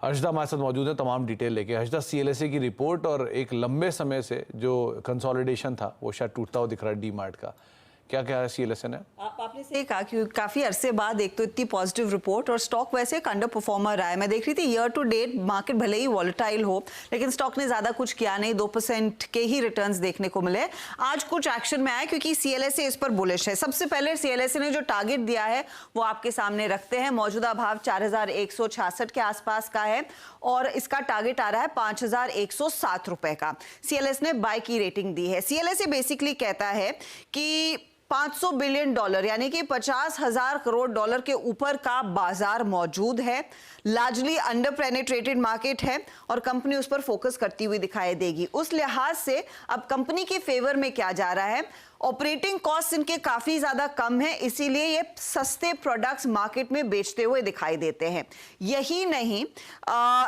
हर्षदा हमारे साथ मौजूद है तमाम डिटेल लेके। हर्षदा, सीएलएसए की रिपोर्ट और एक लंबे समय से जो कंसोलिडेशन था वो शायद टूटता हुआ दिख रहा है डी मार्ट का। क्या क्या है सीएलएसए ने? आपने सही कहा कि काफी अरसे बाद एक तो इतनी पॉजिटिव रिपोर्ट और स्टॉक वैसे एक अंडर परफॉर्मर रहा है। मैं देख रही थी ईयर टू डेट मार्केट भले ही वॉलेटाइल हो लेकिन स्टॉक ने ज्यादा कुछ किया नहीं, 2% के ही रिटर्न्स देखने को मिले। आज कुछ एक्शन में आया क्योंकि सीएलएसए इस पर बुलिश है। सबसे पहले सीएलएसए ने जो टारगेट दिया है वो आपके सामने रखते हैं। मौजूदा भाव 4166 के आसपास का है और इसका टारगेट आ रहा है 5107 रुपए का। सीएलएसए ने बाय की रेटिंग दी है। सीएलएसए बेसिकली कहता है कि $500 बिलियन यानी कि 50,000 करोड़ डॉलर के ऊपर का बाजार मौजूद है। लार्जली अंडर पेनिट्रेटेड मार्केट है और कंपनी उस पर फोकस करती हुई दिखाई देगी। उस लिहाज से अब कंपनी के फेवर में क्या जा रहा है, ऑपरेटिंग कॉस्ट इनके काफी ज्यादा कम है, इसीलिए ये सस्ते प्रोडक्ट्स मार्केट में बेचते हुए दिखाई देते हैं। यही नहीं,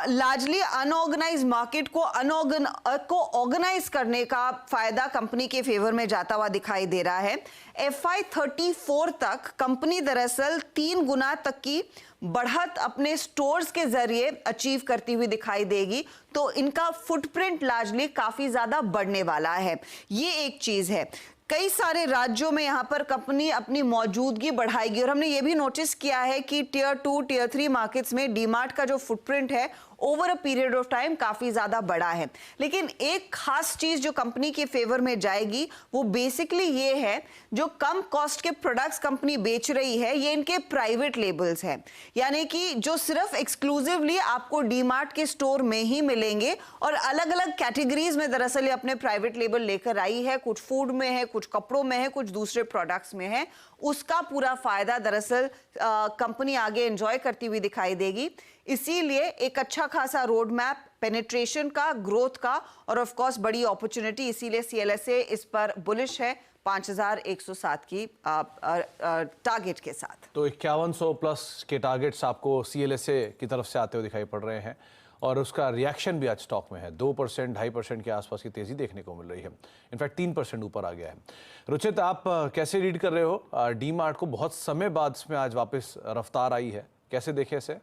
लार्जली अनऑर्गेनाइज मार्केट को ऑर्गेनाइज करने का फायदा कंपनी के फेवर में जाता हुआ दिखाई दे रहा है। FY34 तक कंपनी दरअसल 3 गुना तक की बढ़त अपने स्टोर्स के जरिए अचीव करती हुई दिखाई देगी, तो इनका फुटप्रिंट लार्जली काफी ज्यादा बढ़ने वाला है। ये एक चीज है। कई सारे राज्यों में यहां पर कंपनी अपनी मौजूदगी बढ़ाएगी और हमने ये भी नोटिस किया है कि टियर 2 टियर 3 मार्केट्स में डीमार्ट का जो फुटप्रिंट है over a period of time काफी ज्यादा बड़ा है। लेकिन एक खास चीज जो कंपनी के फेवर में जाएगी वो बेसिकली ये है, जो कम कॉस्ट के प्रोडक्ट्स कंपनी बेच रही है ये इनके प्राइवेट लेबल्स हैं, यानी कि जो सिर्फ एक्सक्लूसिवली आपको डीमार्ट के स्टोर में ही मिलेंगे और अलग अलग कैटेगरीज में दरअसल ये अपने प्राइवेट लेबल लेकर आई है। कुछ फूड में है, कुछ कपड़ों में है, कुछ दूसरे प्रोडक्ट्स में है। उसका पूरा फायदा दरअसल कंपनी आगे एंजॉय करती हुई दिखाई देगी। इसीलिए एक अच्छा खासा रोड मैप पेनिट्रेशन का, ग्रोथ का और ऑफ कोर्स बड़ी अपॉर्चुनिटी, इसीलिए सीएलएसए इस पर बुलिश है 5107 की टारगेट के साथ। तो 5100 प्लस के टारगेट्स आपको सीएलएसए की तरफ से आते हुए दिखाई पड़ रहे हैं और उसका रिएक्शन भी आज स्टॉक में है। 2% 2.5% के आसपास की तेजी देखने को मिल रही है। इनफैक्ट 3% ऊपर आ गया है। रुचित, आप कैसे रीड कर रहे हो डी मार्ट को? बहुत समय बाद इसमें आज वापस रफ्तार आई है, कैसे देखे इसे?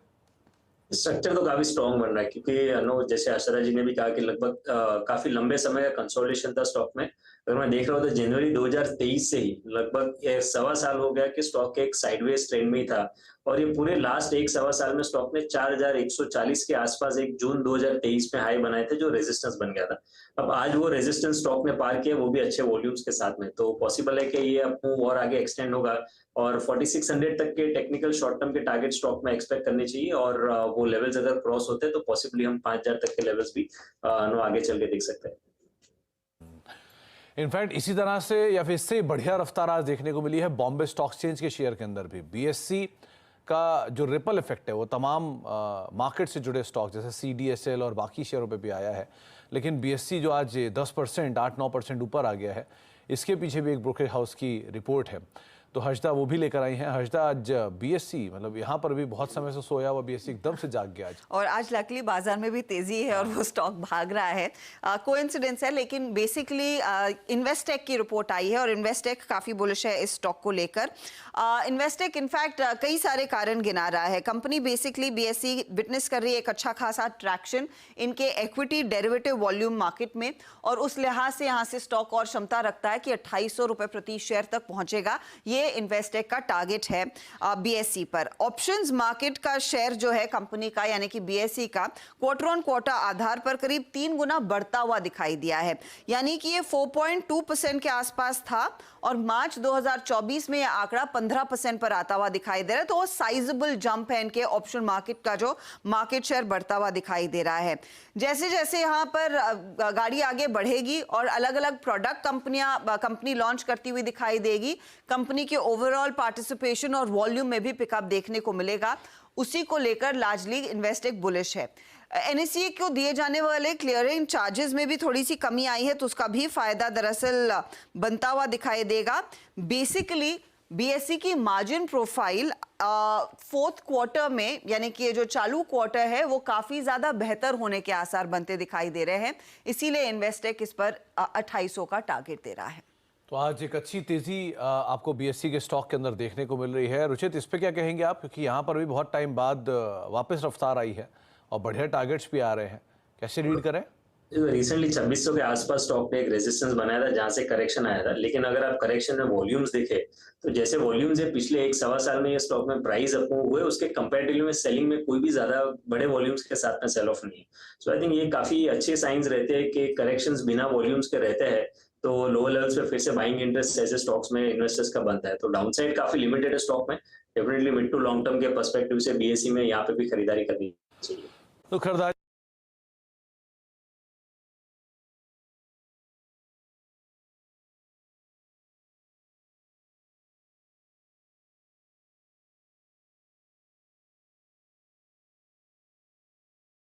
स्ट्रक्चर तो काफी स्ट्रॉन्ग बन रहा है क्योंकि जैसे हर्षदा जी ने भी कहा कि लगभग काफी लंबे समय का कंसोलिडेशन था स्टॉक में। अगर मैं देख रहा हूँ तो जनवरी 2023 से ही लगभग 1.25 साल हो गया कि स्टॉक एक साइडवेज ट्रेंड में ही था और ये पूरे लास्ट 1.25 साल में स्टॉक ने 4140 के आसपास एक जून 2023 में हाई बनाए थे जो रेजिस्टेंस बन गया था। अब आज वो रेजिस्टेंस स्टॉक ने पार किया, वो भी अच्छे वॉल्यूम्स के साथ में, तो पॉसिबल है कि ये अब मूव और आगे एक्सटेंड होगा और 4600 तक के टेक्निकल शॉर्ट टर्म के टारगेट स्टॉक में एक्सपेक्ट करने चाहिए और वो लेवल्स अगर क्रॉस होते हैं तो पॉसिबली हम 5000 तक के लेवल्स भी आगे चल के देख सकते हैं। इनफैक्ट इसी तरह से या फिर इससे बढ़िया रफ्तार आज देखने को मिली है बॉम्बे स्टॉक एक्सचेंज के शेयर के अंदर भी। बीएससी का जो रिपल इफेक्ट है वो तमाम मार्केट से जुड़े स्टॉक जैसे सीडीएसएल और बाकी शेयरों पे भी आया है, लेकिन बीएससी जो आज 10% 8-9% ऊपर आ गया है, इसके पीछे भी एक ब्रोकरेज हाउस की रिपोर्ट है। तो हर्षदा वो भी लेकर आई हैं। हर्षदा, आज बीएससी मतलब यहाँ पर भी बहुत समय से सोया हुआ बीएससी एकदम से जाग गया आज, और आज लकीली बाजार में भी तेजी है और वो स्टॉक भाग रहा है। कोइंसिडेंस है लेकिन बेसिकली इन्वेस्टेक की रिपोर्ट आई है और इन्वेस्टेक काफी बुलिश है इस स्टॉक को लेकर। इन्वेस्टेक इनफैक्ट कई सारे कारण गिना रहा है। कंपनी बेसिकली बीएससी विटनेस कर रही है एक अच्छा खासा ट्रैक्शन इनके इक्विटी डेरिवेटिव वॉल्यूम मार्केट में और उस लिहाज से यहाँ से स्टॉक और क्षमता रखता है कि 2800 रुपए प्रति शेयर तक पहुंचेगा। ये इन्वेस्टेक का टारगेट है बीएससी पर। ऑप्शंस मार्केट का शेयर जो है कंपनी का यानी कि बीएससी का क्वार्टर ऑन क्वार्टर आधार पर करीब 3 गुना बढ़ता हुआ दिखाई दिया है, यानी कि ये 4.2% के आसपास था और मार्च 2024 में यह आंकड़ा 15% पर आता हुआ दिखाई दे रहा है। तो वो साइजेबल जंप है इनके ऑप्शन मार्केट का, जो मार्केट शेयर बढ़ता हुआ दिखाई दे रहा है। जैसे जैसे यहाँ पर गाड़ी आगे बढ़ेगी और अलग अलग प्रोडक्ट कंपनी लॉन्च करती हुई दिखाई देगी, कंपनी के ओवरऑल पार्टिसिपेशन और वॉल्यूम में भी पिकअप देखने को मिलेगा। उसी को लेकर लार्जली इन्वेस्टेक बुलिश है। एनएसई को दिए जाने वाले क्लियरिंग चार्जेस में भी थोड़ी सी कमी आई है, तो उसका भी फायदा दरअसल बनता हुआ दिखाई देगा। बेसिकली बीएससी की मार्जिन प्रोफाइल फोर्थ क्वार्टर में यानी कि ये जो चालू क्वार्टर है वो काफी ज्यादा बेहतर होने के आसार बनते दिखाई दे रहे हैं, इसीलिए इन्वेस्टेक इस पर 2800 का टारगेट दे रहा है। तो आज एक अच्छी तेजी आपको बीएससी के स्टॉक के अंदर देखने को मिल रही है। रुचित, इस पे क्या कहेंगे आप, क्योंकि यहाँ पर भी बहुत टाइम बाद वापस रफ्तार आई है और बढ़िया टारगेट्स भी आ रहे हैं, कैसे रीड करें? रिसेंटली 2600 के आसपास स्टॉक ने एक रेजिस्टेंस बनाया था जहां से करेक्शन आया था, लेकिन अगर आप करेक्शन में वॉल्यूम्स देखें तो जैसे वॉल्यूम्स है पिछले एक सवा साल में ये स्टॉक में प्राइस अप हुए, उसके कंपैरेटिवली में सेलिंग में कोई भी ज्यादा बड़े वॉल्यूम्स के साथ में सेल ऑफ नहीं है। सो आई थिंक ये काफी अच्छे साइंस रहते हैं कि करेक्शंस बिना वॉल्यूम्स के रहते हैं तो लोअर लेवल्स पे फिर से बाइंग इंटरेस्ट ऐसे स्टॉक्स में इन्वेस्टर्स का बनता है। तो डाउनसाइड काफी लिमिटेड है स्टॉक में, definitely mid to long term के पर्सपेक्टिव से बीएसई में यहाँ पे भी खरीदारी करनी चाहिए। तो खरीदारी